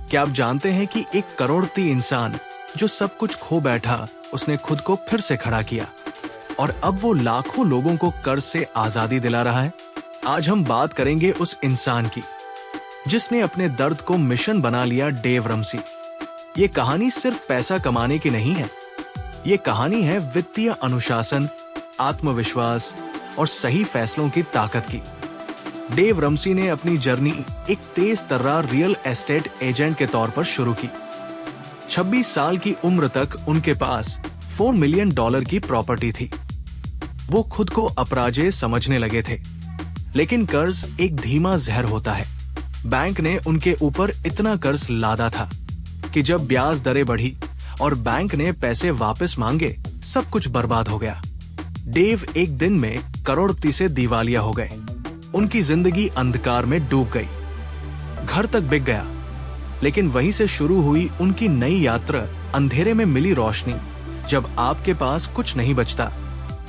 क्या आप जानते हैं कि एक करोड़पति इंसान जो सब कुछ खो बैठा, उसने खुद को फिर से खड़ा किया और अब वो लाखों लोगों को कर्ज से आजादी दिला रहा है। आज हम बात करेंगे उस इंसान की जिसने अपने दर्द को मिशन बना लिया, डेव रमसी। ये कहानी सिर्फ पैसा कमाने की नहीं है, ये कहानी है वित्तीय अनुशासन, आत्मविश्वास और सही फैसलों की ताकत की। डेव रमसी ने अपनी जर्नी एक तेज तर्रार रियल एस्टेट एजेंट के तौर पर शुरू की। 26 साल की उम्र तक उनके पास $4 मिलियन की प्रॉपर्टी थी। वो खुद को अपराजेय समझने लगे थे, लेकिन कर्ज एक धीमा जहर होता है। बैंक ने उनके ऊपर इतना कर्ज लादा था कि जब ब्याज दरें बढ़ी और बैंक ने पैसे वापस मांगे, सब कुछ बर्बाद हो गया। डेव एक दिन में करोड़पति से दिवालिया हो गए। उनकी जिंदगी अंधकार में डूब गई, घर तक बिक गया। लेकिन वहीं से शुरू हुई उनकी नई यात्रा। अंधेरे में मिली रोशनी। जब आपके पास कुछ नहीं बचता,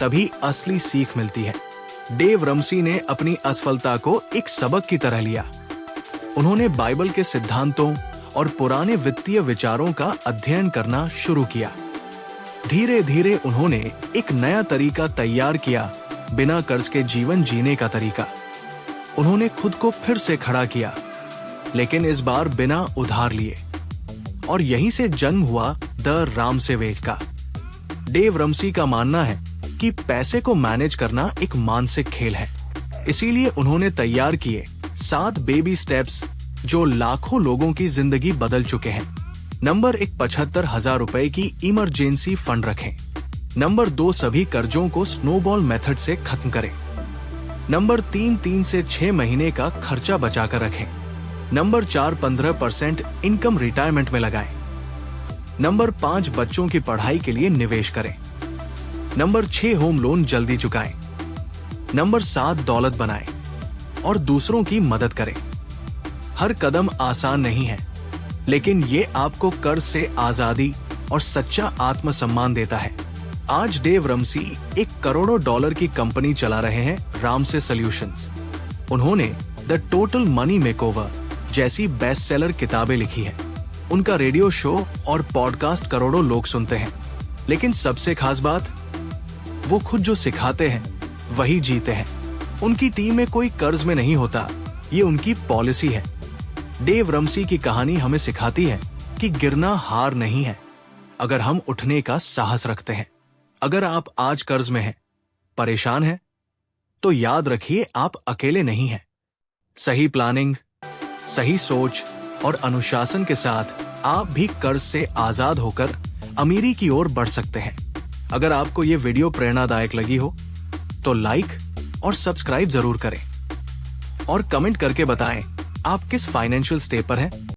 तभी असली सीख मिलती है। डेव रमसी ने अपनी असफलता को एक सबक की तरह लिया। उन्होंने बाइबल के सिद्धांतों और पुराने वित्तीय विचारों का अध्ययन करना शुरू किया। धीरे धीरे उन्होंने एक नया तरीका तैयार किया, बिना कर्ज के जीवन जीने का तरीका। उन्होंने खुद को फिर से खड़ा किया, लेकिन इस बार बिना उधार लिए। और यहीं से जन्म हुआ द रामसे वे का। डेव रमसी का मानना है कि पैसे को मैनेज करना एक मानसिक खेल है। इसीलिए उन्होंने तैयार किए 7 बेबी स्टेप्स जो लाखों लोगों की जिंदगी बदल चुके हैं। नंबर 1, 75,000 रुपए की इमरजेंसी फंड रखें। नंबर 2, सभी कर्जों को स्नोबॉल मेथड से खत्म करें। नंबर 3 से 6 महीने का खर्चा बचाकर रखें। नंबर 4, 15% इनकम रिटायरमेंट में लगाएं। नंबर 5, बच्चों की पढ़ाई के लिए निवेश करें। नंबर 6, होम लोन जल्दी चुकाएं। नंबर 7, दौलत बनाएं और दूसरों की मदद करें। हर कदम आसान नहीं है, लेकिन ये आपको कर्ज से आजादी और सच्चा आत्मसम्मान देता है। आज डेव रमसी एक करोड़ों डॉलर की कंपनी चला रहे हैं, रामसे सॉल्यूशंस। उन्होंने द टोटल मनी मेकओवर जैसी बेस्ट सेलर किताबें लिखी हैं। उनका रेडियो शो और पॉडकास्ट करोड़ों लोग सुनते हैं। लेकिन सबसे खास बात, वो खुद जो सिखाते हैं वही जीते हैं। उनकी टीम में कोई कर्ज में नहीं होता, ये उनकी पॉलिसी है। डेव रमसी की कहानी हमें सिखाती है कि गिरना हार नहीं है, अगर हम उठने का साहस रखते हैं। अगर आप आज कर्ज में हैं, परेशान हैं, तो याद रखिए आप अकेले नहीं हैं। सही प्लानिंग, सही सोच और अनुशासन के साथ आप भी कर्ज से आजाद होकर अमीरी की ओर बढ़ सकते हैं। अगर आपको ये वीडियो प्रेरणादायक लगी हो तो लाइक और सब्सक्राइब जरूर करें और कमेंट करके बताएं आप किस फाइनेंशियल स्टेप पर हैं।